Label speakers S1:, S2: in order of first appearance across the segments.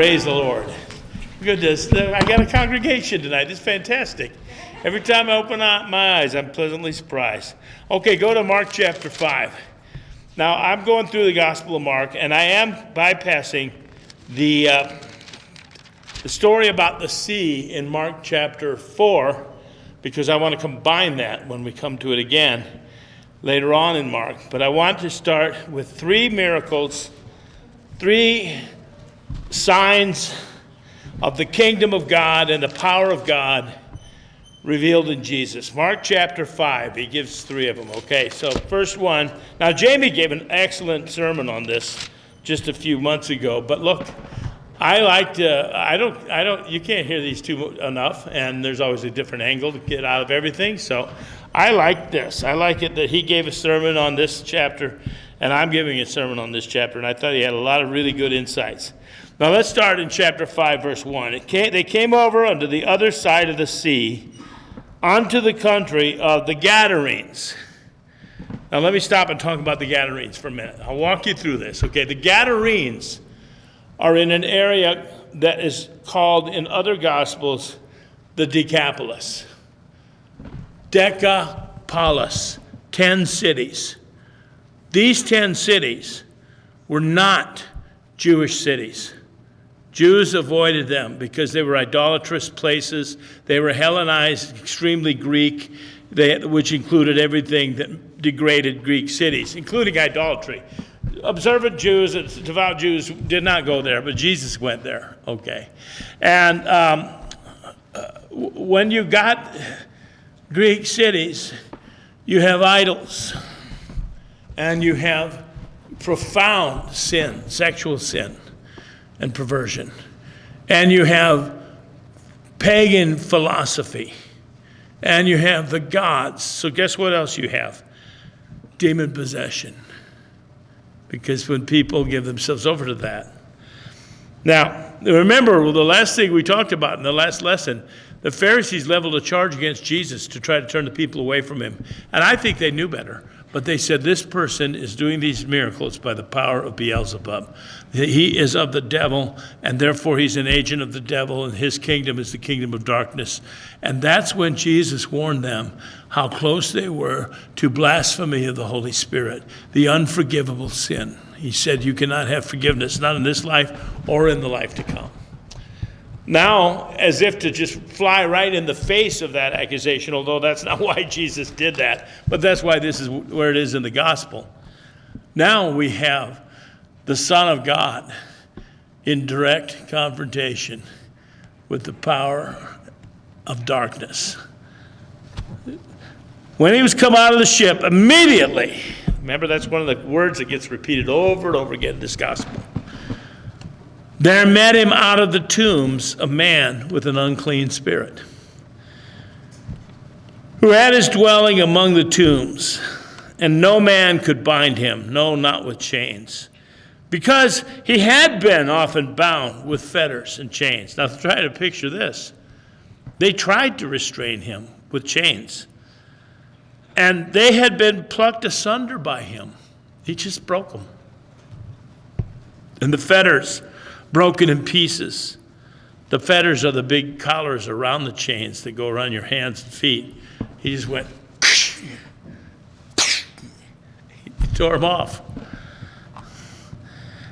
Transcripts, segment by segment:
S1: Praise the Lord. Goodness, I got a congregation tonight. It's fantastic. Every time I open my eyes, I'm pleasantly surprised. Okay, go to Mark chapter 5. Now, I'm going through the Gospel of Mark, and I am bypassing the story about the sea in Mark chapter 4, because I want to combine that when we come to it again later on in Mark. But I want to start with 3 miracles, 3 signs of the kingdom of God and the power of God revealed in Jesus. Mark chapter 5, he gives 3 of them. Okay, so first one. Now, Jamie gave an excellent sermon on this just a few months ago, but look, you can't hear these two enough, and there's always a different angle to get out of everything, so I like this. I like it that he gave a sermon on this chapter, and I'm giving a sermon on this chapter, and I thought he had a lot of really good insights. Now let's start in chapter 5, verse 1. They came over unto the other side of the sea, unto the country of the Gadarenes. Now let me stop and talk about the Gadarenes for a minute. I'll walk you through this. Okay, the Gadarenes are in an area that is called in other Gospels the Decapolis. Decapolis, 10 cities. These 10 cities were not Jewish cities. Jews avoided them because they were idolatrous places. They were Hellenized, extremely Greek, which included everything that degraded Greek cities, including idolatry. Observant Jews, devout Jews did not go there, but Jesus went there. Okay. And when you got Greek cities, you have idols, and you have profound sin, sexual sin and perversion. And you have pagan philosophy. And you have the gods. So guess what else you have? Demon possession. Because when people give themselves over to that. Now, remember the last thing we talked about in the last lesson, the Pharisees leveled a charge against Jesus to try to turn the people away from him. And I think they knew better. But they said this person is doing these miracles by the power of Beelzebub. He is of the devil, and therefore he's an agent of the devil, and his kingdom is the kingdom of darkness. And that's when Jesus warned them how close they were to blasphemy of the Holy Spirit, the unforgivable sin. He said you cannot have forgiveness, not in this life or in the life to come. Now, as if to just fly right in the face of that accusation, although that's not why Jesus did that, but that's why this is where it is in the gospel. Now we have the Son of God in direct confrontation with the power of darkness. When he was come out of the ship, immediately, remember that's one of the words that gets repeated over and over again in this gospel. There met him out of the tombs a man with an unclean spirit, who had his dwelling among the tombs, and no man could bind him, no, not with chains, because he had been often bound with fetters and chains. Now try to picture this. They tried to restrain him with chains, and they had been plucked asunder by him. He just broke them. And the fetters broken in pieces. The fetters are the big collars around the chains that go around your hands and feet. He just went, he tore them off.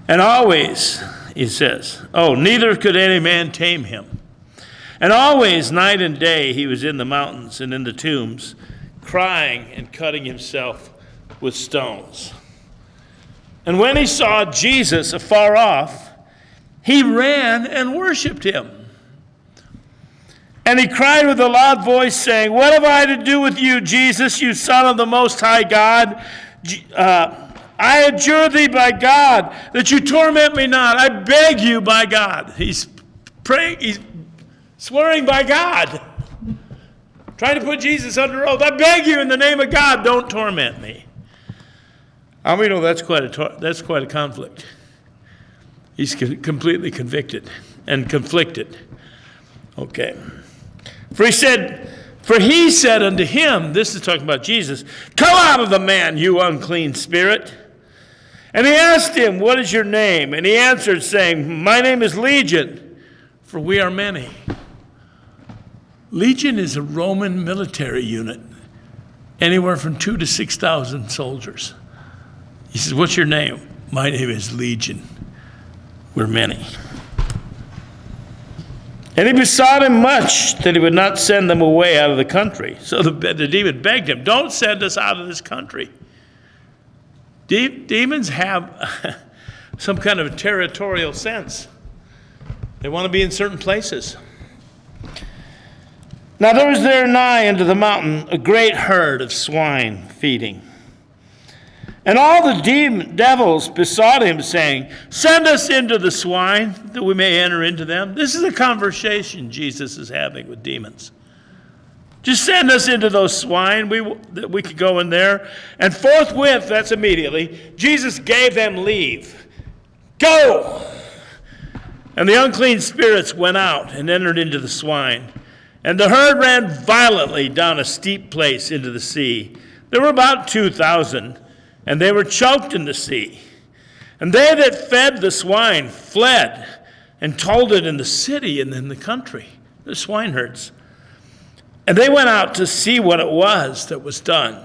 S1: And always, he says, neither could any man tame him. And always, night and day, he was in the mountains and in the tombs, crying and cutting himself with stones. And when he saw Jesus afar off, he ran and worshipped him. And he cried with a loud voice, saying, What have I to do with you, Jesus, you Son of the Most High God? I adjure thee by God that you torment me not. I beg you by God. He's praying, he's swearing by God. Trying to put Jesus under oath. I beg you in the name of God, don't torment me. How many know that's quite a conflict? He's completely convicted and conflicted. Okay. For he said unto him, this is talking about Jesus, Come out of the man, you unclean spirit. And he asked him, "What is your name?" And he answered, saying, "My name is Legion, for we are many." Legion is a Roman military unit, anywhere from 2,000 to 6,000 soldiers. He says, "What's your name?" "My name is Legion. We're many." And he besought him much that he would not send them away out of the country. So the demon begged him, "Don't send us out of this country." Demons have some kind of a territorial sense. They want to be in certain places. Now there was there nigh unto the mountain a great herd of swine feeding. And all the devils besought him, saying, "Send us into the swine, that we may enter into them." This is a conversation Jesus is having with demons. Just send us into those swine, that we could go in there. And forthwith, that's immediately, Jesus gave them leave. Go! And the unclean spirits went out and entered into the swine. And the herd ran violently down a steep place into the sea. There were about 2,000, and they were choked in the sea. And they that fed the swine fled and told it in the city and in the country, the swineherds. And they went out to see what it was that was done.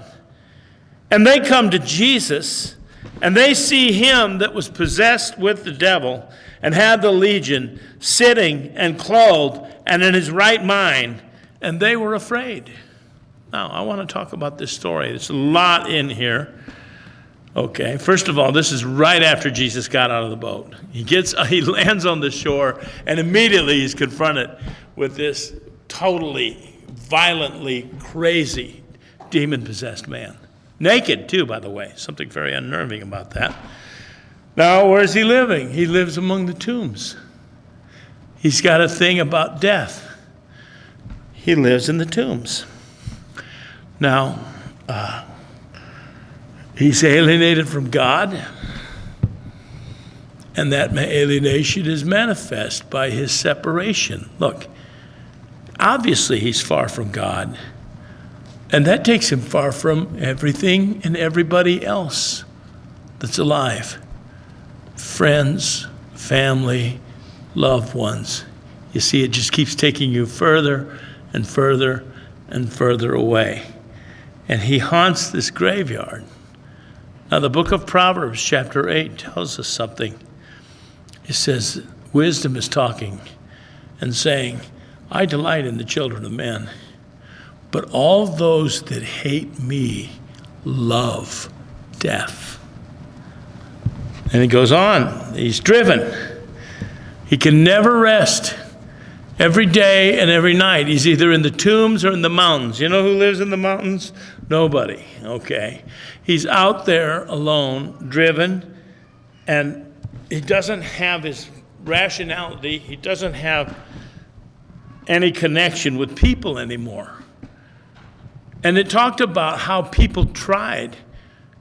S1: And they come to Jesus, and they see him that was possessed with the devil and had the legion, sitting and clothed and in his right mind, and they were afraid. Now, I want to talk about this story. There's a lot in here. Okay, first of all, this is right after Jesus got out of the boat. He lands on the shore, and immediately he's confronted with this totally, violently crazy, demon-possessed man. Naked, too, by the way. Something very unnerving about that. Now, where's he living? He lives among the tombs. He's got a thing about death. He lives in the tombs. Now, he's alienated from God, and that alienation is manifest by his separation. Look, obviously he's far from God, and that takes him far from everything and everybody else that's alive. Friends, family, loved ones. You see, it just keeps taking you further and further and further away. And he haunts this graveyard. Now, the book of Proverbs, chapter 8, tells us something. It says, wisdom is talking and saying, "I delight in the children of men, but all those that hate me love death." And he goes on. He's driven. He can never rest. Every day and every night, he's either in the tombs or in the mountains. You know who lives in the mountains? Nobody, okay? He's out there alone, driven, and he doesn't have his rationality. He doesn't have any connection with people anymore. And it talked about how people tried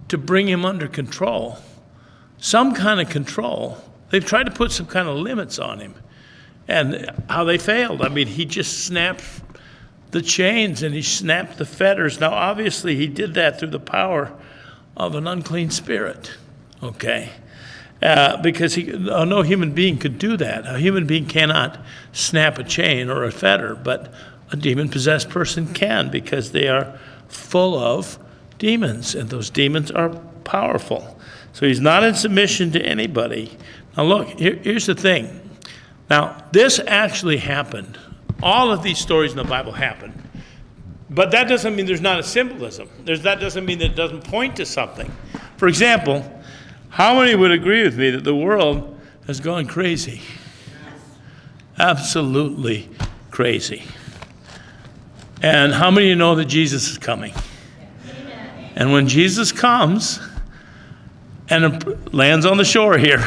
S1: to bring him under control. Some kind of control. They've tried to put some kind of limits on him. And how they failed. I mean, he just snapped the chains and he snapped the fetters. Now, obviously, he did that through the power of an unclean spirit, okay? Because no human being could do that. A human being cannot snap a chain or a fetter, but a demon-possessed person can, because they are full of demons, and those demons are powerful. So he's not in submission to anybody. Now, look, here's the thing. Now, this actually happened. All of these stories in the Bible happened. But that doesn't mean there's not a symbolism. That doesn't mean that it doesn't point to something. For example, how many would agree with me that the world has gone crazy? Absolutely crazy. And how many of you know that Jesus is coming? And when Jesus comes and lands on the shore here,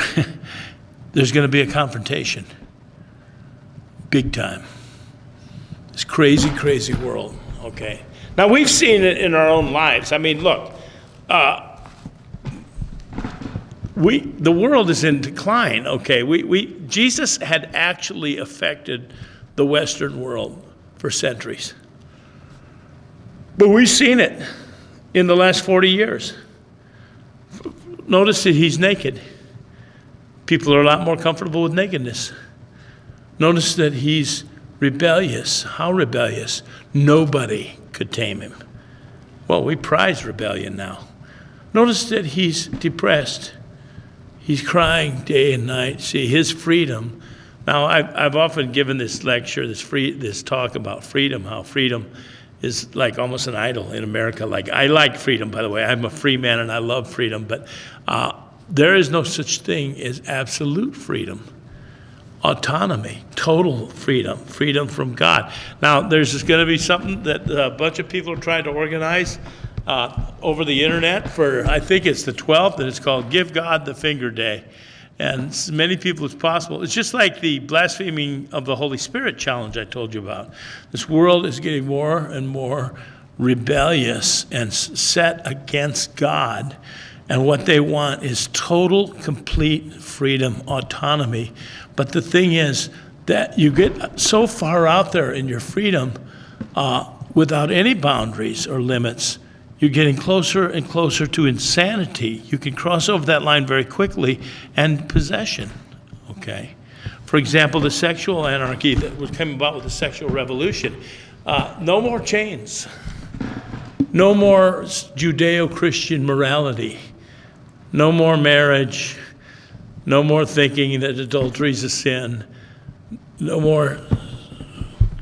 S1: there's going to be a confrontation. Big time. This crazy, crazy world, okay? Now, we've seen it in our own lives. I mean, look, the world is in decline, okay? Jesus had actually affected the Western world for centuries. But we've seen it in the last 40 years. Notice that he's naked. People are a lot more comfortable with nakedness. Notice that he's rebellious. How rebellious? Nobody could tame him. Well, we prize rebellion now. Notice that he's depressed. He's crying day and night. See, his freedom. Now, I've often given this lecture, this talk about freedom, how freedom is like almost an idol in America. Like, I like freedom, by the way. I'm a free man and I love freedom, but there is no such thing as absolute freedom. Autonomy, total freedom, freedom from God. Now, there's going to be something that a bunch of people are trying to organize over the internet for, I think it's the 12th, and it's called Give God the Finger Day. And as many people as possible. It's just like the blaspheming of the Holy Spirit challenge I told you about. This world is getting more and more rebellious and set against God. And what they want is total, complete freedom, autonomy. But the thing is that you get so far out there in your freedom without any boundaries or limits, you're getting closer and closer to insanity. You can cross over that line very quickly, and possession, okay? For example, the sexual anarchy that was coming about with the sexual revolution. No more chains. No more Judeo-Christian morality. No more marriage. No more thinking that adultery is a sin. No more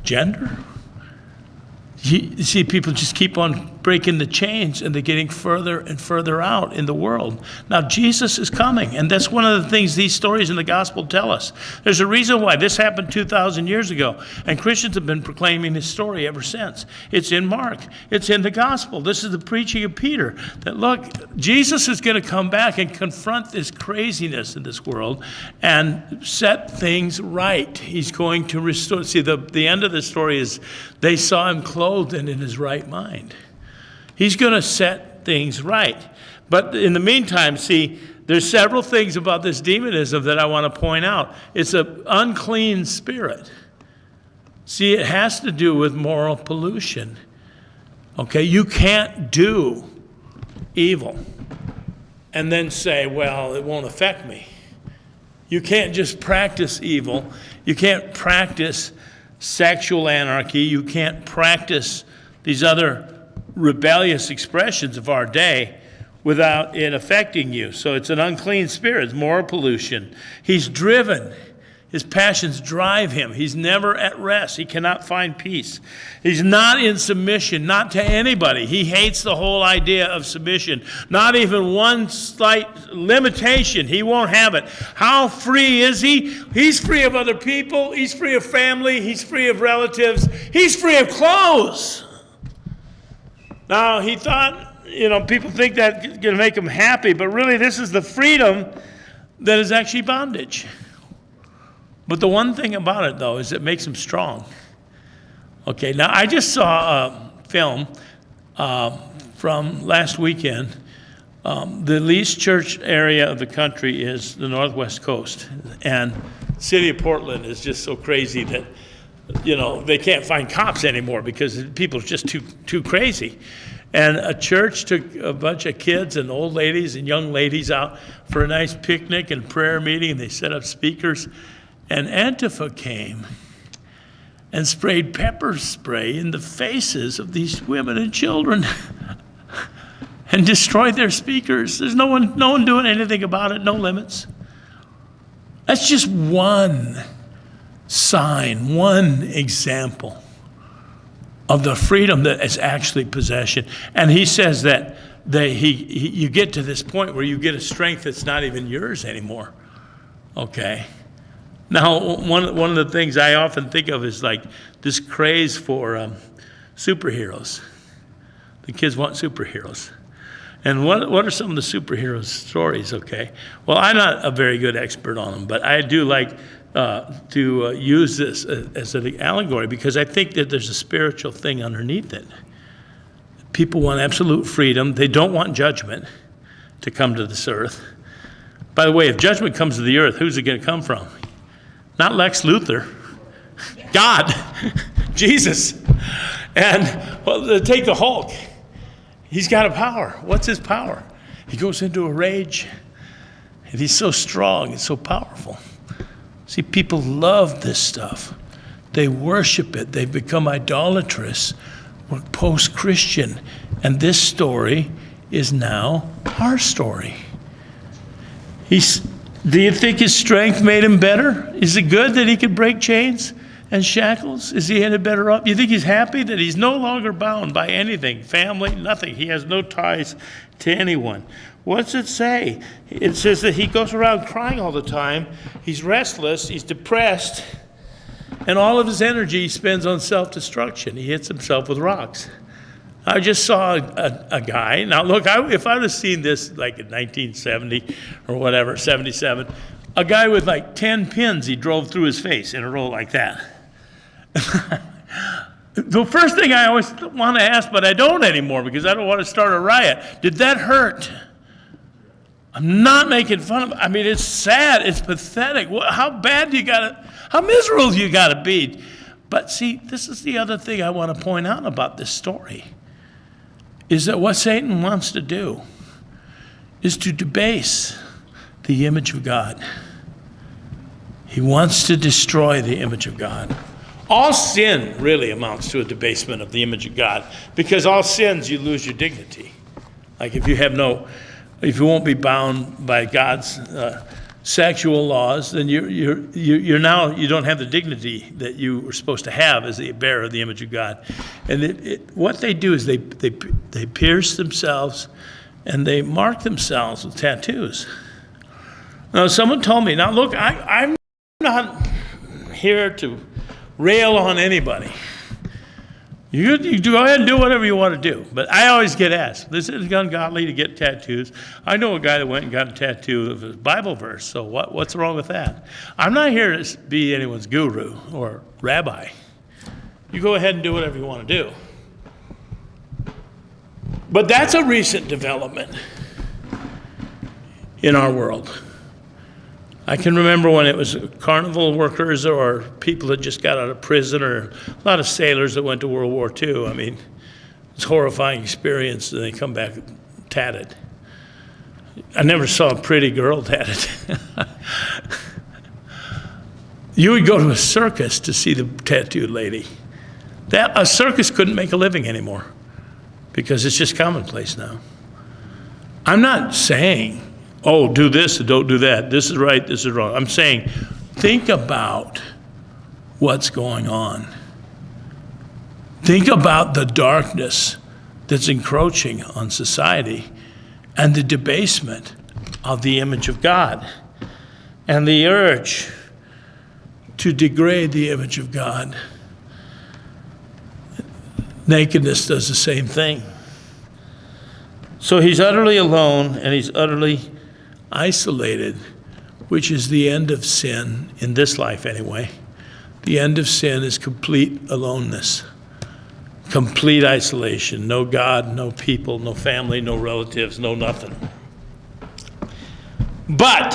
S1: gender. You see, people just keep on breaking the chains, and they're getting further and further out in the world. Now, Jesus is coming, and that's one of the things these stories in the gospel tell us. There's a reason why this happened 2,000 years ago, and Christians have been proclaiming this story ever since. It's in Mark. It's in the gospel. This is the preaching of Peter, that look, Jesus is going to come back and confront this craziness in this world and set things right. He's going to restore. See, the end of the story is they saw him clothed and in his right mind. He's going to set things right. But in the meantime, see, there's several things about this demonism that I want to point out. It's an unclean spirit. See, it has to do with moral pollution. Okay, you can't do evil and then say, well, it won't affect me. You can't just practice evil. You can't practice sexual anarchy. You can't practice these other rebellious expressions of our day without it affecting you. So it's an unclean spirit, it's moral pollution. He's driven. His passions drive him. He's never at rest. He cannot find peace. He's not in submission, not to anybody. He hates the whole idea of submission. Not even one slight limitation. He won't have it. How free is he? He's free of other people. He's free of family. He's free of relatives. He's free of clothes. Now, he thought, people think that's going to make him happy, but really this is the freedom that is actually bondage. But the one thing about it, though, is it makes him strong. Okay, now I just saw a film from last weekend. The least church area of the country is the Northwest Coast. And the city of Portland is just so crazy that they can't find cops anymore because people are just too crazy. And a church took a bunch of kids and old ladies and young ladies out for a nice picnic and prayer meeting, and they set up speakers. And Antifa came and sprayed pepper spray in the faces of these women and children and destroyed their speakers. There's no one doing anything about it, no limits. That's just one sign, one example of the freedom that is actually possession. And he says that you get to this point where you get a strength that's not even yours anymore. Okay. Now, one of the things I often think of is like this craze for superheroes. The kids want superheroes. And what are some of the superhero stories, okay? Well, I'm not a very good expert on them, but I do like to use this as an allegory because I think that there's a spiritual thing underneath it. People want absolute freedom. They don't want judgment to come to this earth. By the way, if judgment comes to the earth, who's it going to come from? Not Lex Luthor. God. Jesus. And take the Hulk. He's got a power. What's his power? He goes into a rage, and he's so strong and so powerful. See, people love this stuff. They worship it. They've become idolatrous. We're post-Christian. And this story is now our story. Do you think his strength made him better? Is it good that he could break chains and shackles? Is he headed better up? You think he's happy that he's no longer bound by anything, family, nothing? He has no ties to anyone. What's it say? It says that he goes around crying all the time. He's restless. He's depressed. And all of his energy he spends on self-destruction. He hits himself with rocks. I just saw a guy. Now, look, if I'd have seen this like in 1970 or whatever, 77, a guy with like 10 pins he drove through his face in a row like that. The first thing I always want to ask, but I don't anymore because I don't want to start a riot, did that hurt? I'm not making fun of it. I mean, it's sad. It's pathetic. How bad do you got to, how miserable do you got to be? But see, this is the other thing I want to point out about this story, is that what Satan wants to do is to debase the image of God. He wants to destroy the image of God. All sin really amounts to a debasement of the image of God, because all sins, you lose your dignity. Like if you won't be bound by God's sexual laws, then you don't have the dignity that you were supposed to have as the bearer of the image of God. And what they do is they pierce themselves and they mark themselves with tattoos. Now, someone told me, now look, I'm not here to rail on anybody. You go ahead and do whatever you want to do. But I always get asked, this is ungodly to get tattoos. I know a guy that went and got a tattoo of a Bible verse, so what's wrong with that? I'm not here to be anyone's guru or rabbi. You go ahead and do whatever you want to do. But that's a recent development in our world. I can remember when it was carnival workers or people that just got out of prison, or a lot of sailors that went to World War II. I mean, it's a horrifying experience, and they come back tatted. I never saw a pretty girl tatted. You would go to a circus to see the tattooed lady. A circus couldn't make a living anymore because it's just commonplace now. I'm not saying, oh, do this and don't do that. This is right, this is wrong. I'm saying, think about what's going on. Think about the darkness that's encroaching on society and the debasement of the image of God and the urge to degrade the image of God. Nakedness does the same thing. So he's utterly alone and he's utterly isolated, which is the end of sin in this life anyway. The end of sin is complete aloneness, complete isolation, no God, no people, no family, no relatives, no nothing. But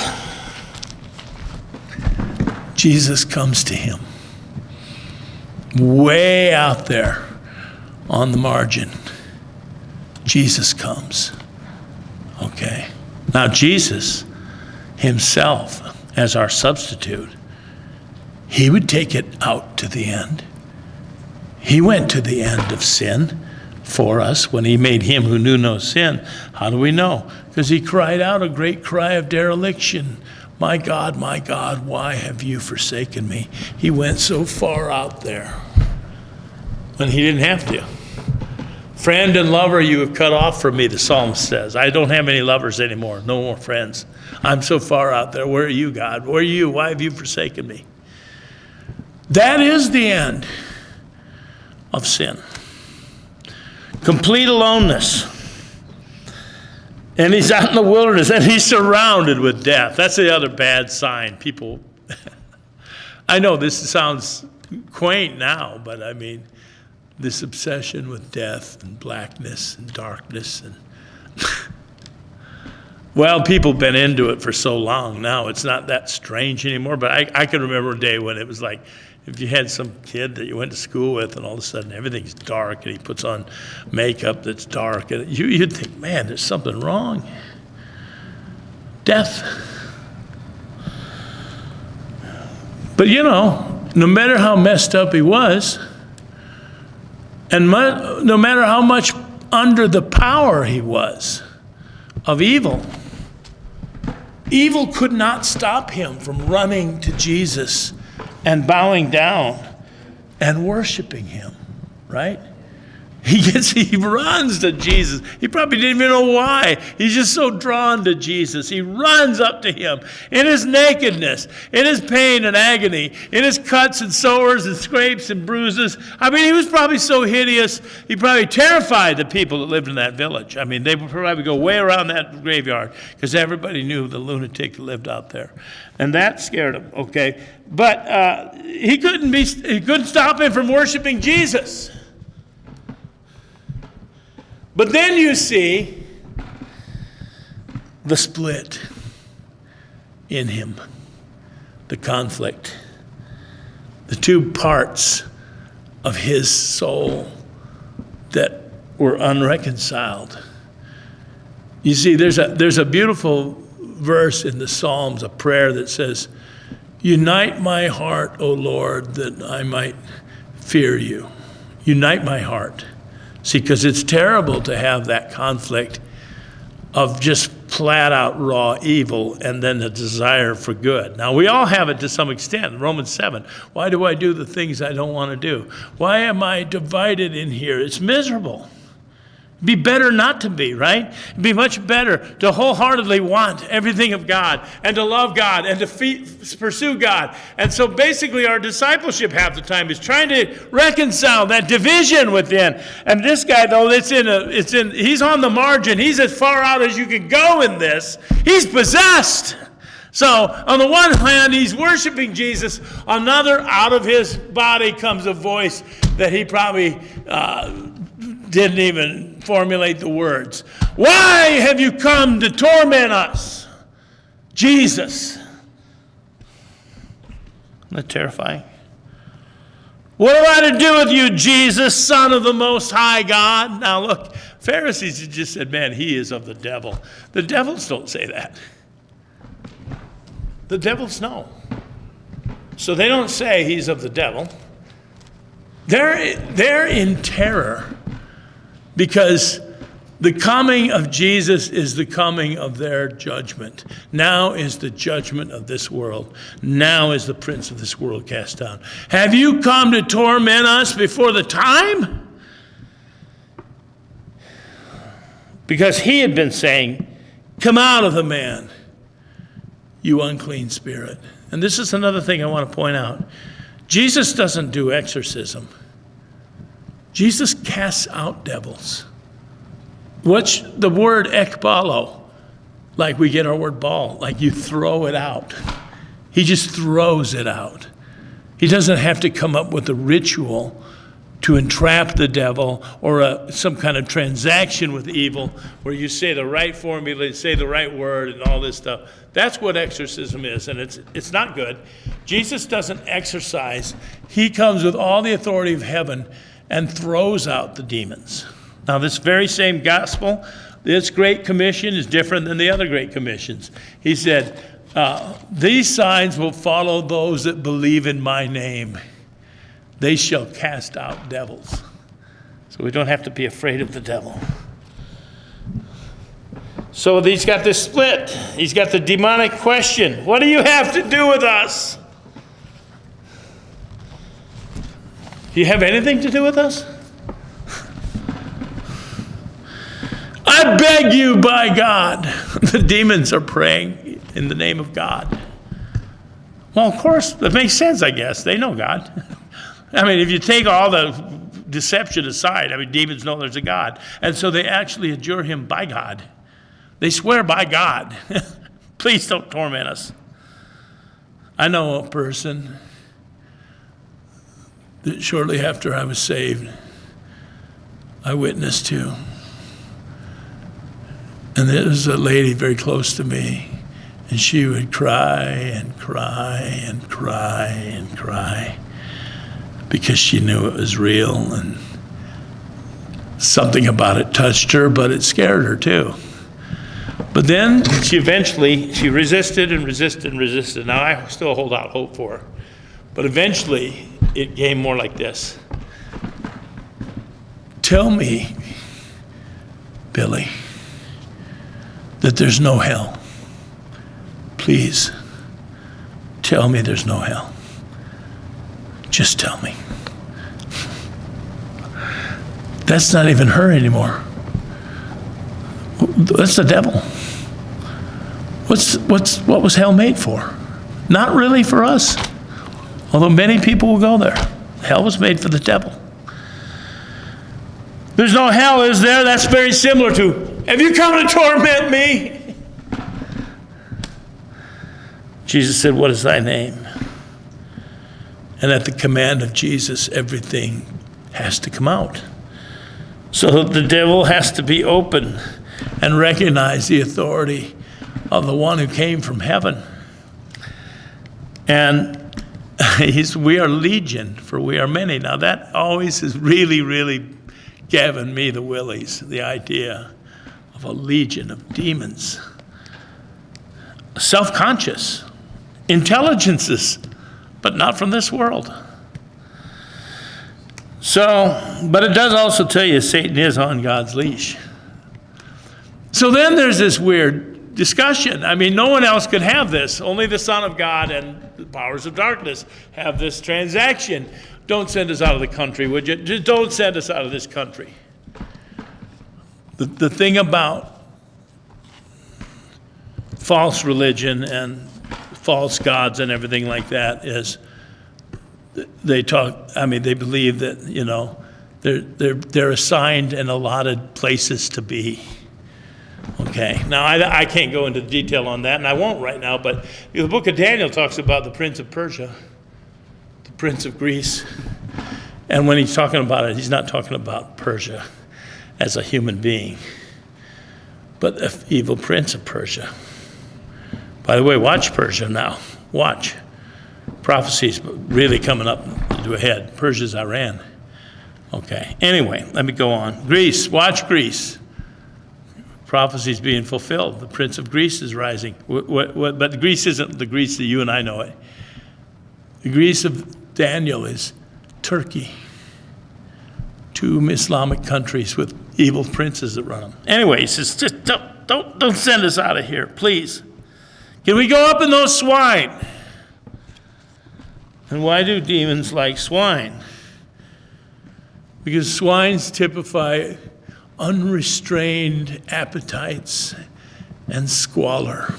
S1: Jesus comes to him way out there on the margin. Jesus comes. Okay. Now, Jesus himself, as our substitute, he would take it out to the end. He went to the end of sin for us when he made him who knew no sin. How do we know? Because he cried out a great cry of dereliction. My God, why have you forsaken me? He went so far out there when he didn't have to. Friend and lover you have cut off from me, the psalmist says. I don't have any lovers anymore, no more friends. I'm so far out there. Where are you, God? Where are you? Why have you forsaken me? That is the end of sin. Complete aloneness. And he's out in the wilderness and he's surrounded with death. That's the other bad sign. People, I know this sounds quaint now, but I mean, this obsession with death and blackness and darkness. And well, people have been into it for so long now, it's not that strange anymore. But I can remember a day when it was like, if you had some kid that you went to school with and all of a sudden everything's dark and he puts on makeup that's dark, and you'd think, man, there's something wrong. death. But no matter how messed up he was, and no matter how much under the power he was of evil, evil could not stop him from running to Jesus and bowing down and worshiping him, right? He runs to Jesus. He probably didn't even know why. He's just so drawn to Jesus. He runs up to him in his nakedness, in his pain and agony, in his cuts and sores and scrapes and bruises. I mean, he was probably so hideous, he probably terrified the people that lived in that village. I mean, they would probably go way around that graveyard because everybody knew the lunatic that lived out there. And that scared him, okay? But he couldn't stop him from worshiping Jesus. But then you see the split in him, the conflict, the two parts of his soul that were unreconciled. You see, there's a beautiful verse in the Psalms, a prayer that says, "Unite my heart, O Lord, that I might fear you." Unite my heart. See, because it's terrible to have that conflict of just flat out raw evil and then the desire for good. Now, we all have it to some extent. Romans 7, why do I do the things I don't want to do? Why am I divided in here? It's miserable. It'd be better not to be, right? It'd be much better to wholeheartedly want everything of God and to love God and to pursue God. And so basically our discipleship half the time is trying to reconcile that division within. And this guy, though, he's on the margin. He's as far out as you can go in this. He's possessed. So on the one hand, he's worshiping Jesus. On another, out of his body comes a voice that he probably didn't even formulate the words. Why have you come to torment us, Jesus? Isn't that terrifying? What am I to do with you, Jesus, Son of the Most High God? Now look, Pharisees had just said, man, he is of the devil. The devils don't say that. The devils know. So they don't say he's of the devil. They're in terror. Because the coming of Jesus is the coming of their judgment. Now is the judgment of this world. Now is the prince of this world cast down. Have you come to torment us before the time? Because he had been saying, come out of the man, you unclean spirit. And this is another thing I want to point out. Jesus doesn't do exorcism. Jesus casts out devils. What's the word ekbalo? Like we get our word ball, like you throw it out. He just throws it out. He doesn't have to come up with a ritual to entrap the devil or some kind of transaction with evil where you say the right formula, you say the right word and all this stuff. That's what exorcism is, and it's not good. Jesus doesn't exorcise. He comes with all the authority of heaven and throws out the demons. Now, this very same gospel, this Great Commission is different than the other Great Commissions. He said, these signs will follow those that believe in my name. They shall cast out devils. So we don't have to be afraid of the devil. So he's got this split. He's got the demonic question. What do you have to do with us? Do you have anything to do with us? I beg you by God. The demons are praying in the name of God. Well, of course, that makes sense, I guess. They know God. I mean, if you take all the deception aside, I mean, demons know there's a God. And so they actually adjure him by God. They swear by God. Please don't torment us. I know a person that shortly after I was saved, I witnessed to. And there was a lady very close to me, and she would cry and cry and cry and cry because she knew it was real, and something about it touched her, but it scared her too. But then she resisted and resisted and resisted. Now I still hold out hope for her. But eventually it came more like this. Tell me, Billy, that there's no hell. Please, tell me there's no hell. Just tell me. That's not even her anymore. That's the devil. What was hell made for? Not really for us. Although many people will go there. Hell was made for the devil. There's no hell, is there? That's very similar to, have you come to torment me? Jesus said, what is thy name? And at the command of Jesus, everything has to come out. So the devil has to be open and recognize the authority of the one who came from heaven. And we are legion, for we are many. Now that always has really, really given me the willies, the idea of a legion of demons. Self-conscious, intelligences, but not from this world. So, but it does also tell you Satan is on God's leash. So then there's this weird discussion. I mean, no one else could have this. Only the Son of God and the powers of darkness have this transaction. Don't send us out of the country, would you? Just don't send us out of this country. The thing about false religion and false gods and everything like that is they believe that, they're assigned and allotted places to be. Okay, now I can't go into detail on that, and I won't right now, but the book of Daniel talks about the prince of Persia, the prince of Greece, and when he's talking about it, he's not talking about Persia as a human being, but the evil prince of Persia. By the way, watch Persia now. Watch. Prophecy's really coming up to a head. Persia's Iran. Okay, anyway, let me go on. Greece, watch Greece. Prophecy's being fulfilled. The prince of Greece is rising. But Greece isn't the Greece that you and I know it. The Greece of Daniel is Turkey. 2 Islamic countries with evil princes that run them. Anyway, he says, just don't send us out of here, please. Can we go up in those swine? And why do demons like swine? Because swines typify unrestrained appetites and squalor.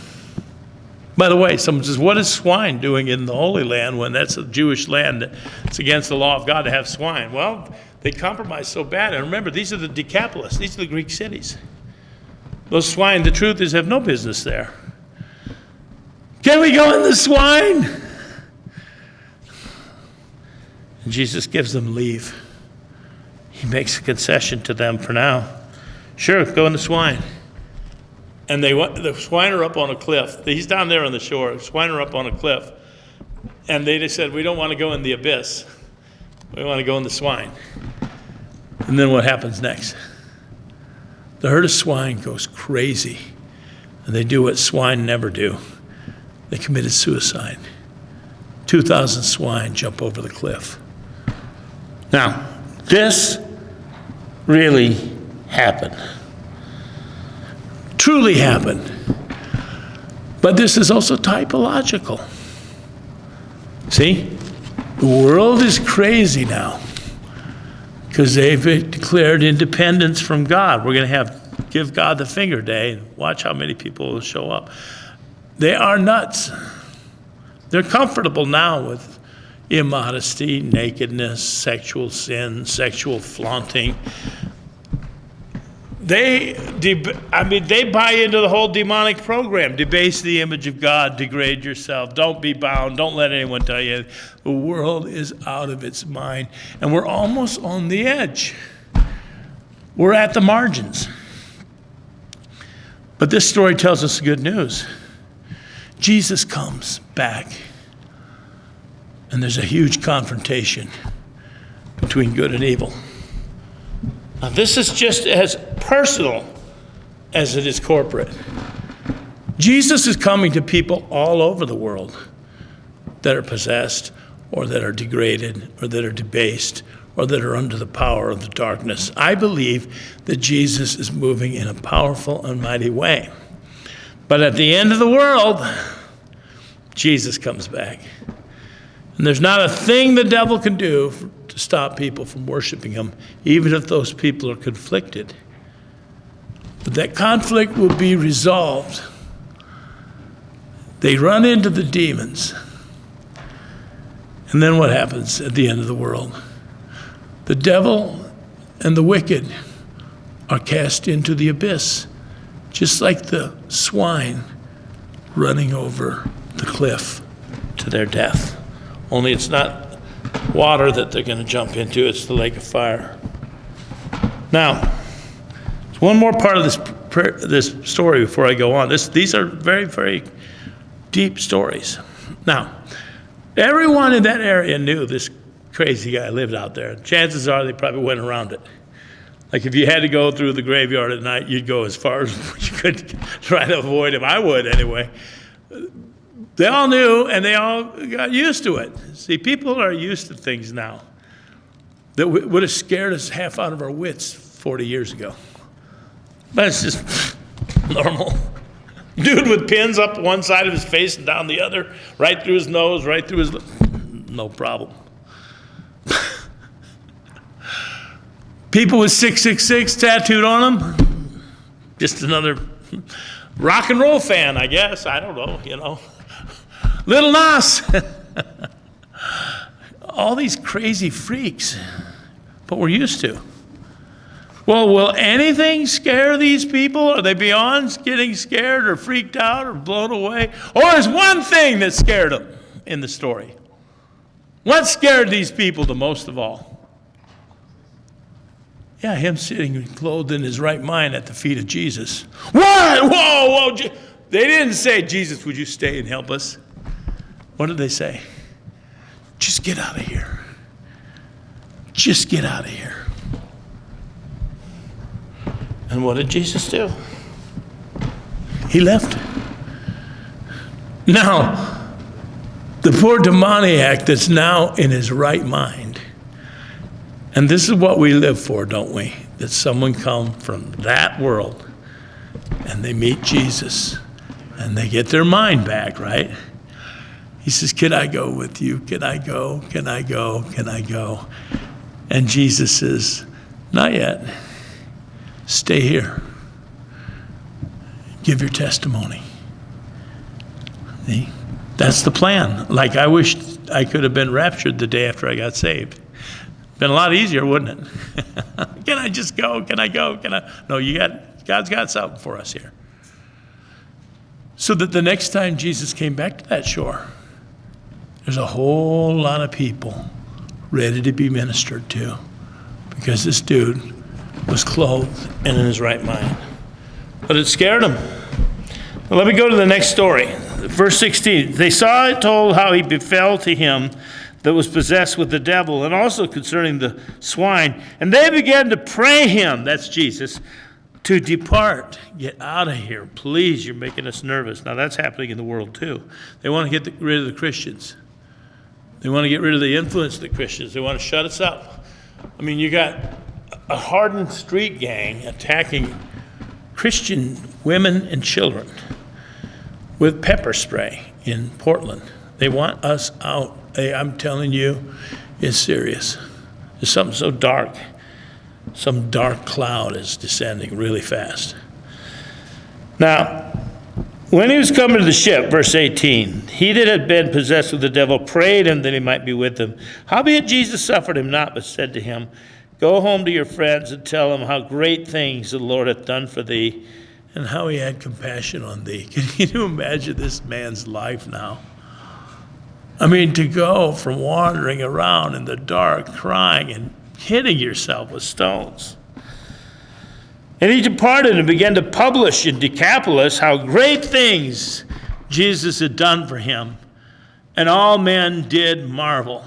S1: By the way, someone says, what is swine doing in the Holy Land when that's a Jewish land? It's against the law of God to have swine. Well, they compromise so bad. And remember, these are the Decapolis. These are the Greek cities. Those swine, the truth is, have no business there. Can we go in the swine? And Jesus gives them leave. He makes a concession to them for now. Sure, go in the swine. And the swine are up on a cliff. He's down there on the shore. The swine are up on a cliff. And they just said, we don't want to go in the abyss. We want to go in the swine. And then what happens next? The herd of swine goes crazy. And they do what swine never do. They committed suicide. 2,000 swine jump over the cliff. Now, this really happened. Truly happened. But this is also typological. See? The world is crazy now because they've declared independence from God. We're going to give God the finger day. Watch how many people will show up. They are nuts. They're comfortable now with immodesty, nakedness, sexual sin, sexual flaunting. They buy into the whole demonic program. Debase the image of God, degrade yourself, don't be bound, don't let anyone tell you. The world is out of its mind, and we're almost on the edge. We're at the margins. But this story tells us good news. Jesus comes back. And there's a huge confrontation between good and evil. Now, this is just as personal as it is corporate. Jesus is coming to people all over the world that are possessed or that are degraded or that are debased or that are under the power of the darkness. I believe that Jesus is moving in a powerful and mighty way. But at the end of the world, Jesus comes back. And there's not a thing the devil can do to stop people from worshiping him, even if those people are conflicted. But that conflict will be resolved. They run into the demons. And then what happens at the end of the world? The devil and the wicked are cast into the abyss, just like the swine running over the cliff to their death. Only it's not water that they're going to jump into, it's the lake of fire. Now, one more part of this story before I go on. These are very, very deep stories. Now, everyone in that area knew this crazy guy lived out there. Chances are they probably went around it. Like if you had to go through the graveyard at night, you'd go as far as you could try to avoid him. I would anyway. They all knew, and they all got used to it. See, people are used to things now that would have scared us half out of our wits 40 years ago. But it's just normal. Dude with pins up one side of his face and down the other, right through his nose, right through his... No problem. People with 666 tattooed on them. Just another rock and roll fan, I guess. I don't know, you know. Little Nas. All these crazy freaks. But we're used to. Well, will anything scare these people? Are they beyond getting scared or freaked out or blown away? Or is one thing that scared them in the story? What scared these people the most of all? Yeah, him sitting clothed in his right mind at the feet of Jesus. What? Whoa. They didn't say, Jesus, would you stay and help us? What did they say? Just get out of here. Just get out of here. And what did Jesus do? He left. Now, the poor demoniac that's now in his right mind, and this is what we live for, don't we? That someone come from that world and they meet Jesus and they get their mind back, right? He says, can I go with you? Can I go? Can I go? Can I go? And Jesus says, not yet. Stay here. Give your testimony. See? That's the plan. Like I wish I could have been raptured the day after I got saved. Been a lot easier, wouldn't it? Can I just go? Can I go? Can I? No, God's got something for us here. So that the next time Jesus came back to that shore, there's a whole lot of people ready to be ministered to because this dude was clothed and in his right mind. But it scared him. Well, let me go to the next story. Verse 16. They saw it told how he befell to him that was possessed with the devil, and also concerning the swine. And they began to pray him, that's Jesus, to depart. Get out of here. Please, you're making us nervous. Now that's happening in the world too. They want to get rid of the Christians. They want to get rid of the influence of the Christians. They want to shut us up. I mean, you got a hardened street gang attacking Christian women and children with pepper spray in Portland. They want us out. Hey, I'm telling you, it's serious. There's something so dark. Some dark cloud is descending really fast. Now, when he was coming to the ship, verse 18, he that had been possessed with the devil prayed him that he might be with him. Howbeit Jesus suffered him not, but said to him, go home to your friends and tell them how great things the Lord hath done for thee, and how he had compassion on thee. Can you imagine this man's life now? I mean, to go from wandering around in the dark, crying and hitting yourself with stones. And he departed and began to publish in Decapolis how great things Jesus had done for him. And all men did marvel.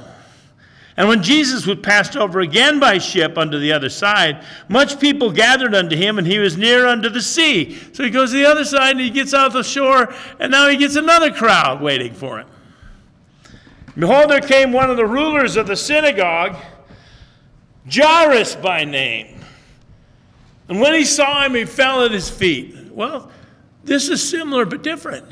S1: And when Jesus was passed over again by ship unto the other side, much people gathered unto him, and he was near unto the sea. So he goes to the other side, and he gets out the shore, and now he gets another crowd waiting for him. Behold, there came one of the rulers of the synagogue, Jairus by name. And when he saw him, he fell at his feet. Well, this is similar but different.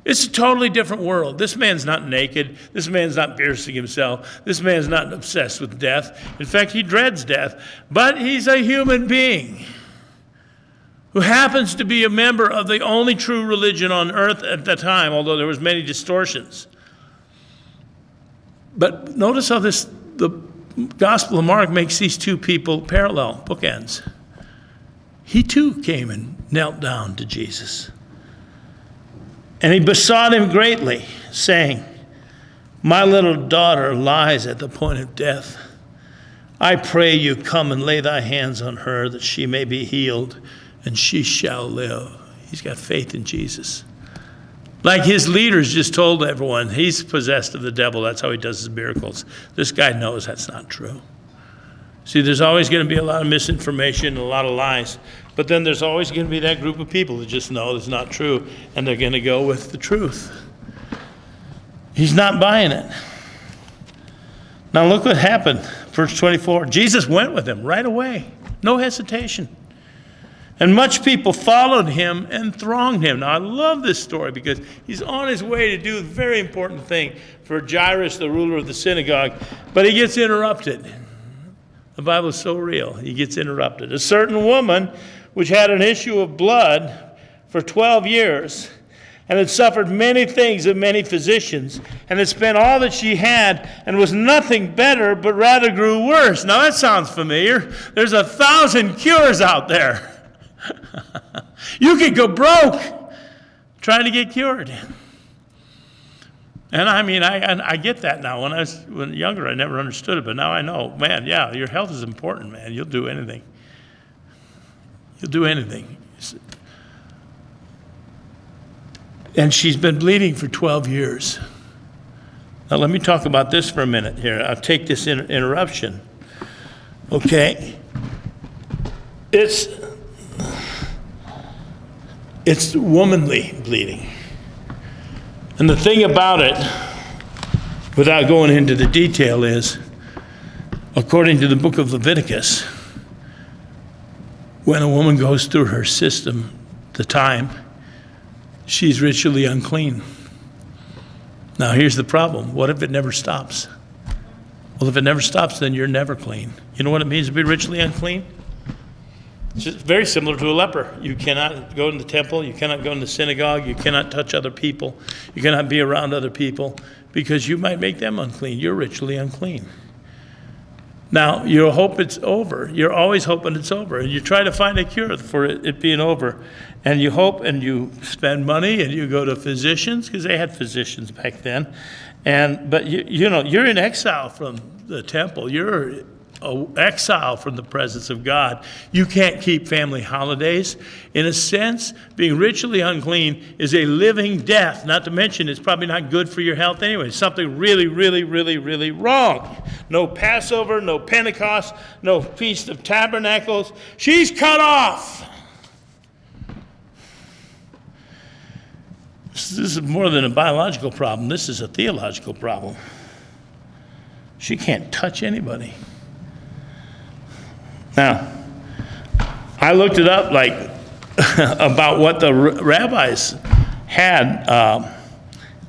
S1: It's a totally different world. This man's not naked. This man's not piercing himself. This man's not obsessed with death. In fact, he dreads death. But he's a human being who happens to be a member of the only true religion on earth at the time, although there was many distortions. But notice how the Gospel of Mark makes these two people parallel, bookends. He too came and knelt down to Jesus. And he besought him greatly, saying, my little daughter lies at the point of death. I pray you, come and lay thy hands on her, that she may be healed, and she shall live. He's got faith in Jesus. Like his leaders just told everyone, he's possessed of the devil. That's how he does his miracles. This guy knows that's not true. See, there's always going to be a lot of misinformation and a lot of lies. But then there's always going to be that group of people that just know it's not true, and they're going to go with the truth. He's not buying it. Now look what happened. Verse 24. Jesus went with him right away. No hesitation. And much people followed him and thronged him. Now I love this story because he's on his way to do a very important thing for Jairus, the ruler of the synagogue, but he gets interrupted. The Bible is so real. He gets interrupted. A certain woman which had an issue of blood for 12 years and had suffered many things of many physicians and had spent all that she had and was nothing better but rather grew worse. Now that sounds familiar. There's 1,000 cures out there. You could go broke trying to get cured. And I mean, I get that now. When I was younger, I never understood it, but now I know, man, yeah, your health is important, man. You'll do anything. You'll do anything. And she's been bleeding for 12 years. Now let me talk about this for a minute here. I'll take this interruption. Okay. It's womanly bleeding. And the thing about it, without going into the detail, is, according to the book of Leviticus, when a woman goes through her system, the time, she's ritually unclean. Now here's the problem. What if it never stops? Well, if it never stops, then you're never clean. You know what it means to be ritually unclean? It's just very similar to a leper. You cannot go in the temple. You cannot go in the synagogue. You cannot touch other people. You cannot be around other people because you might make them unclean. You're ritually unclean. Now, you hope it's over. You're always hoping it's over. And you try to find a cure for it being over. And you hope and you spend money and you go to physicians, because they had physicians back then. But you're in exile from the temple. You're exile from the presence of God. You can't keep family holidays. In a sense, being ritually unclean is a living death. Not to mention, it's probably not good for your health anyway. Something really, really, really, really wrong. No Passover, no Pentecost, no Feast of Tabernacles. She's cut off. This is more than a biological problem. This is a theological problem. She can't touch anybody. Now, I looked it up, about what the rabbis had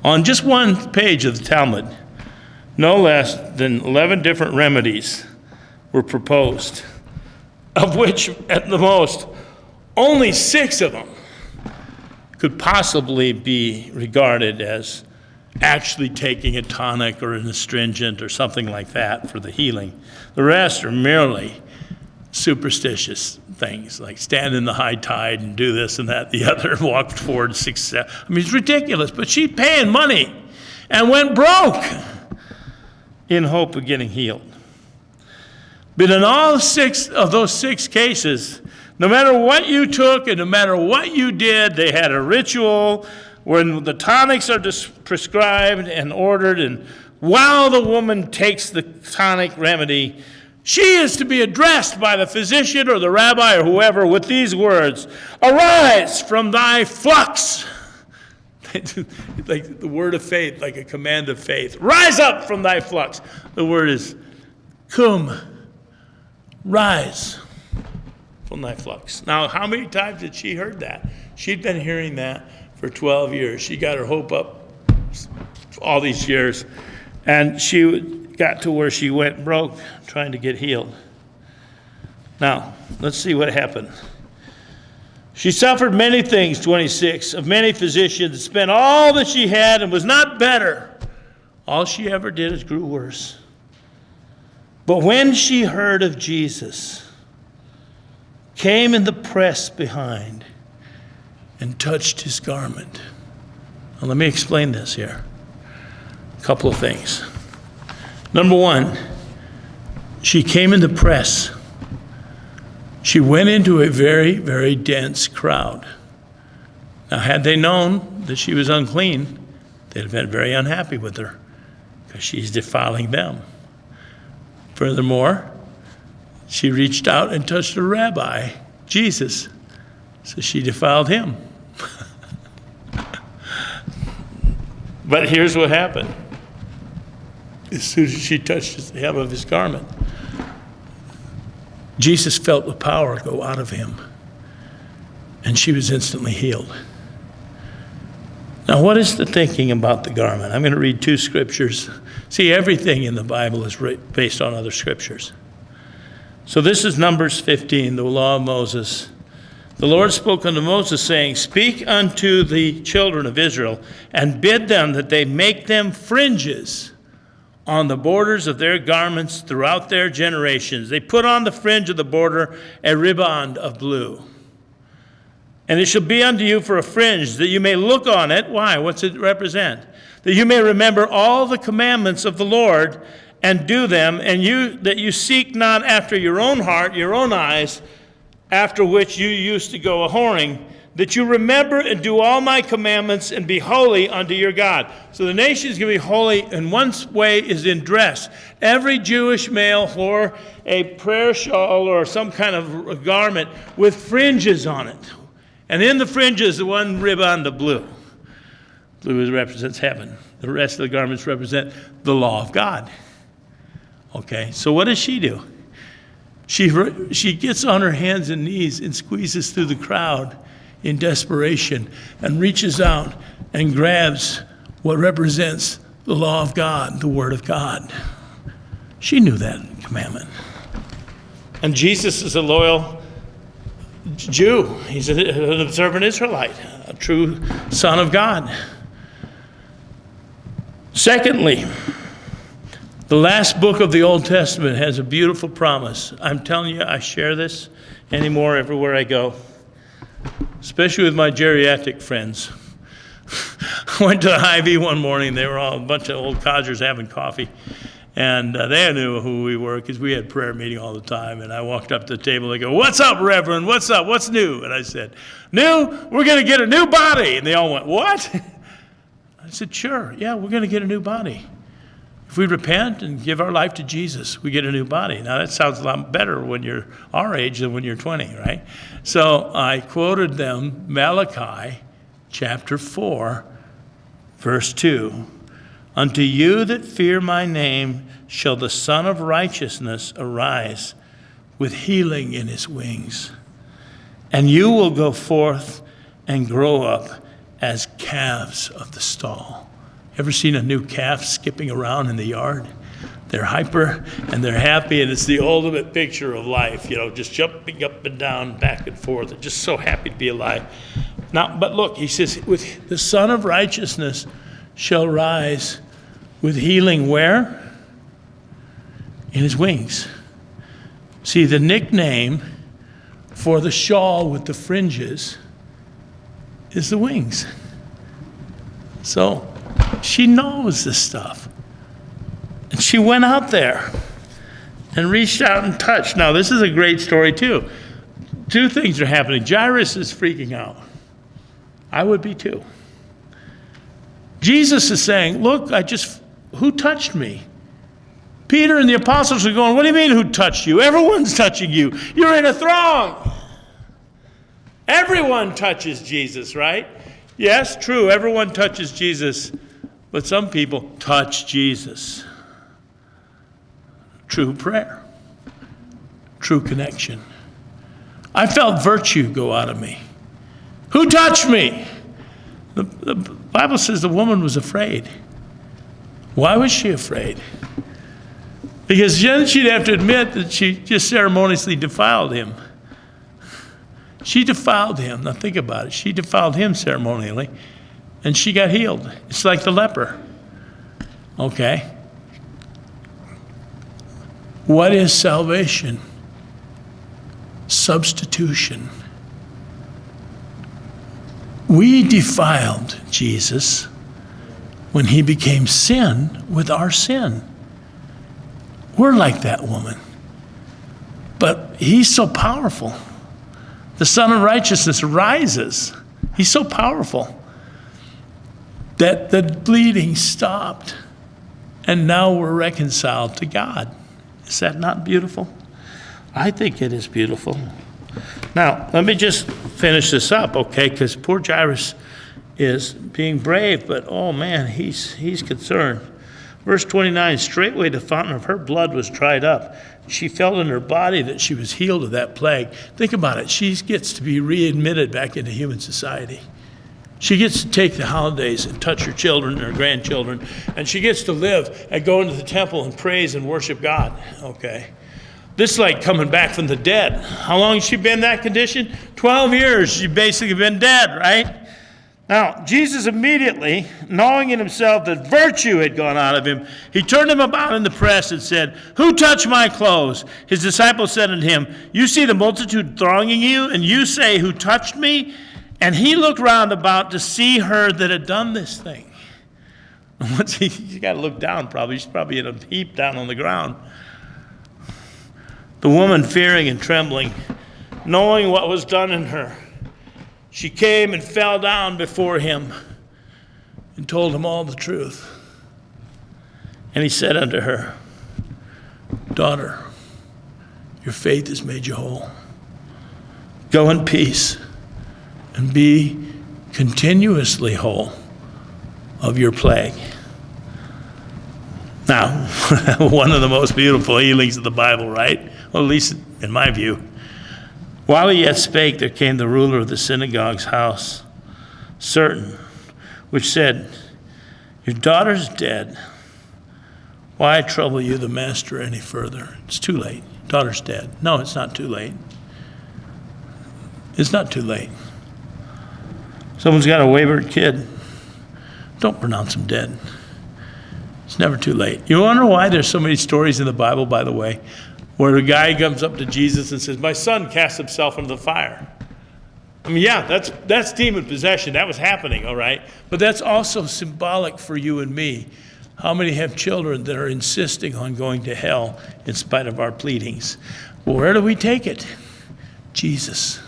S1: on just one page of the Talmud. No less than 11 different remedies were proposed, of which, at the most, only 6 of them could possibly be regarded as actually taking a tonic or an astringent or something like that for the healing. The rest are merely superstitious things, like stand in the high tide and do this and that, the other, walk forward 6, 7. I mean, it's ridiculous, but she's paying money and went broke in hope of getting healed. But in all 6 of those 6 cases, no matter what you took and no matter what you did, they had a ritual when the tonics are prescribed and ordered and while the woman takes the tonic remedy, she is to be addressed by the physician or the rabbi or whoever with these words, "Arise from thy flux." Like the word of faith, like a command of faith. Rise up from thy flux. The word is cum. Rise from thy flux. Now, how many times had she heard that? She'd been hearing that for 12 years. She got her hope up all these years. And she got to where she went broke trying to get healed. Now, let's see what happened. She suffered many things, 26, of many physicians, spent all that she had and was not better. All she ever did is grew worse. But when she heard of Jesus, came in the press behind and touched his garment. Now let me explain this here. A couple of things. Number one, she came in the press. She went into a very, very dense crowd. Now, had they known that she was unclean, they'd have been very unhappy with her because she's defiling them. Furthermore, she reached out and touched a rabbi, Jesus, so she defiled him. But here's what happened. As soon as she touched the hem of his garment, Jesus felt the power go out of him, and she was instantly healed. Now, what is the thinking about the garment? I'm going to read two scriptures. See, everything in the Bible is based on other scriptures. So this is Numbers 15, the law of Moses. The Lord spoke unto Moses, saying, "Speak unto the children of Israel, and bid them that they make them fringes on the borders of their garments throughout their generations. They put on the fringe of the border a riband of blue. And it shall be unto you for a fringe, that you may look on it." Why? What's it represent? "That you may remember all the commandments of the Lord, and do them, and that you seek not after your own heart, your own eyes, after which you used to go a-whoring, that you remember and do all my commandments and be holy unto your God." So the nation is going to be holy, and one way is in dress. Every Jewish male wore a prayer shawl or some kind of garment with fringes on it. And in the fringes, the one riband of blue. Blue represents heaven. The rest of the garments represent the law of God. Okay, so what does she do? She gets on her hands and knees and squeezes through the crowd in desperation and reaches out and grabs what represents the law of God, the Word of God. She knew that commandment. And Jesus is a loyal Jew. He's an observant Israelite, a true Son of God. Secondly, the last book of the Old Testament has a beautiful promise. I'm telling you, I share this anymore everywhere I go, especially with my geriatric friends. I went to the Hy-Vee one morning. They were all a bunch of old codgers having coffee. And they knew who we were because we had prayer meeting all the time. And I walked up to the table. They go, "What's up, Reverend? What's up? What's new?" And I said, "New? We're going to get a new body." And they all went, "What?" I said, "Sure. Yeah, we're going to get a new body. If we repent and give our life to Jesus, we get a new body." Now, that sounds a lot better when you're our age than when you're 20, right? So I quoted them Malachi chapter 4, verse 2. "Unto you that fear my name shall the Son of Righteousness arise with healing in his wings. And you will go forth and grow up as calves of the stall." Ever seen a new calf skipping around in the yard? They're hyper and they're happy, and it's the ultimate picture of life, just jumping up and down, back and forth. They're just so happy to be alive. Now, but look, he says, "With the Son of Righteousness shall rise with healing" where? In his wings. See, the nickname for the shawl with the fringes is the wings. So she knows this stuff. And she went out there and reached out and touched. Now, this is a great story, too. Two things are happening. Jairus is freaking out. I would be, too. Jesus is saying, "Look, I just who touched me? Peter and the apostles are going, what do you mean who touched you? Everyone's touching you. You're in a throng. Everyone touches Jesus, right? Yes, true, everyone touches Jesus, but some people touch Jesus. True prayer. True connection. I felt virtue go out of me. Who touched me? The Bible says the woman was afraid. Why was she afraid? Because then she'd have to admit that she just ceremoniously defiled him. She defiled him. Now think about it. She defiled him ceremonially, and she got healed. It's like the leper. Okay. What is salvation? Substitution. We defiled Jesus when he became sin with our sin. We're like that woman. But he's so powerful. The Son of Righteousness rises. He's so powerful that the bleeding stopped. And now we're reconciled to God. Is that not beautiful? I think it is beautiful. Now, let me just finish this up, okay? Because poor Jairus is being brave, but oh man, he's concerned. Verse 29, straightway the fountain of her blood was dried up. She felt in her body that she was healed of that plague. Think about it. She gets to be readmitted back into human society. She gets to take the holidays and touch her children and her grandchildren, and she gets to live and go into the temple and praise and worship God, okay? This is like coming back from the dead. How long has she been in that condition? 12 years. She's basically been dead, right? Now, Jesus immediately, knowing in himself that virtue had gone out of him, he turned him about in the press and said, who touched my clothes? His disciples said unto him, you see the multitude thronging you, and you say, who touched me? And he looked round about to see her that had done this thing. Once you got to look down probably. She's probably in a heap down on the ground. The woman, fearing and trembling, knowing what was done in her, she came and fell down before him and told him all the truth. And he said unto her, daughter, your faith has made you whole. Go in peace and be continuously whole of your plague. Now, one of the most beautiful healings of the Bible, right? Well, at least in my view. While he yet spake, there came the ruler of the synagogue's house, certain, which said, your daughter's dead. Why trouble you the master any further? It's too late. Daughter's dead. No, it's not too late. It's not too late. Someone's got a wayward kid. Don't pronounce him dead. It's never too late. You wonder why there's so many stories in the Bible, by the way, where a guy comes up to Jesus and says, my son cast himself into the fire. I mean, yeah, that's demon possession. That was happening, all right? But that's also symbolic for you and me. How many have children that are insisting on going to hell in spite of our pleadings? Well, where do we take it? Jesus.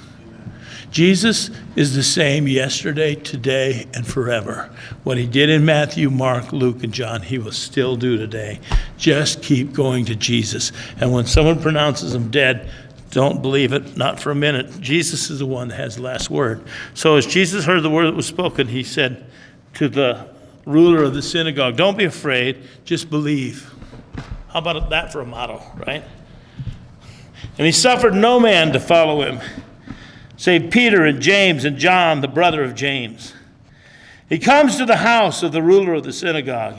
S1: Jesus is the same yesterday, today, and forever. What he did in Matthew, Mark, Luke, and John, he will still do today. Just keep going to Jesus. And when someone pronounces him dead, don't believe it, not for a minute. Jesus is the one that has the last word. So as Jesus heard the word that was spoken, he said to the ruler of the synagogue, don't be afraid, just believe. How about that for a motto, right? And he suffered no man to follow him, save Peter and James and John, the brother of James. He comes to the house of the ruler of the synagogue,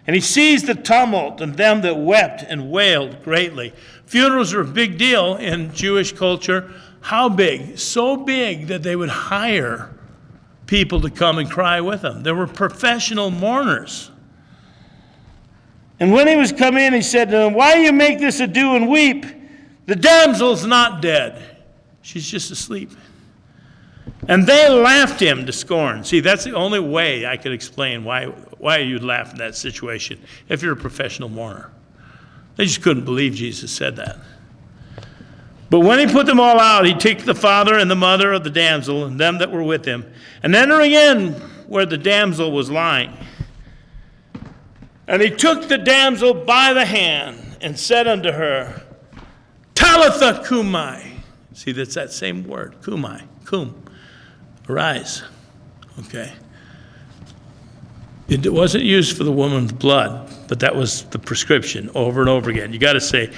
S1: and he sees the tumult and them that wept and wailed greatly. Funerals are a big deal in Jewish culture. How big? So big that they would hire people to come and cry with them. There were professional mourners. And when he was come in, he said to them, why do you make this ado and weep? The damsel's not dead. She's just asleep. And they laughed him to scorn. See, that's the only way I could explain why you'd laugh in that situation if you're a professional mourner. They just couldn't believe Jesus said that. But when he put them all out, he took the father and the mother of the damsel and them that were with him, and entering in where the damsel was lying. And he took the damsel by the hand and said unto her, Talitha cumi. See, that's that same word, cumi, cum, arise. Okay. It wasn't used for the woman's blood, but that was the prescription over and over again. You got to say,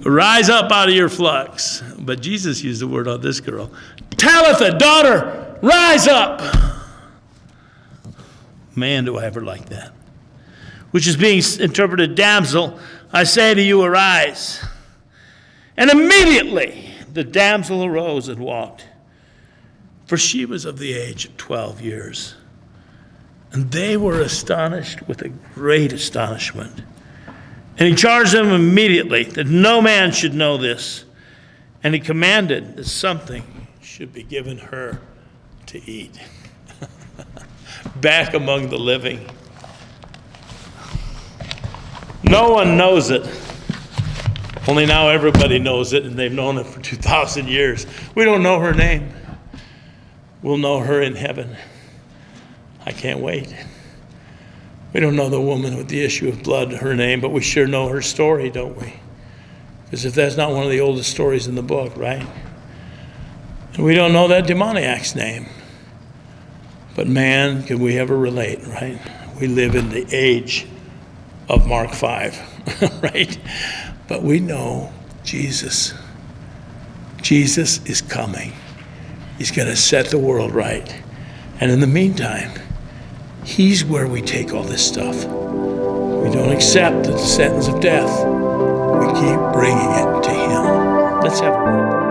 S1: rise up out of your flux. But Jesus used the word on this girl. Talitha, daughter, rise up. Man, do I ever like that. Which is being interpreted, damsel, I say to you, arise. And immediately the damsel arose and walked. For she was of the age of 12 years. And they were astonished with a great astonishment. And he charged them immediately that no man should know this. And he commanded that something should be given her to eat. Back among the living. No one knows it. Only now everybody knows it, and they've known it for 2,000 years. We don't know her name. We'll know her in heaven. I can't wait. We don't know the woman with the issue of blood, her name, but we sure know her story, don't we? Because if that's not one of the oldest stories in the book, right? And we don't know that demoniac's name. But man, can we ever relate, right? We live in the age of Mark 5, right? But we know Jesus. Jesus is coming. He's going to set the world right. And in the meantime, he's where we take all this stuff. We don't accept the sentence of death. We keep bringing it to him. Let's have a word.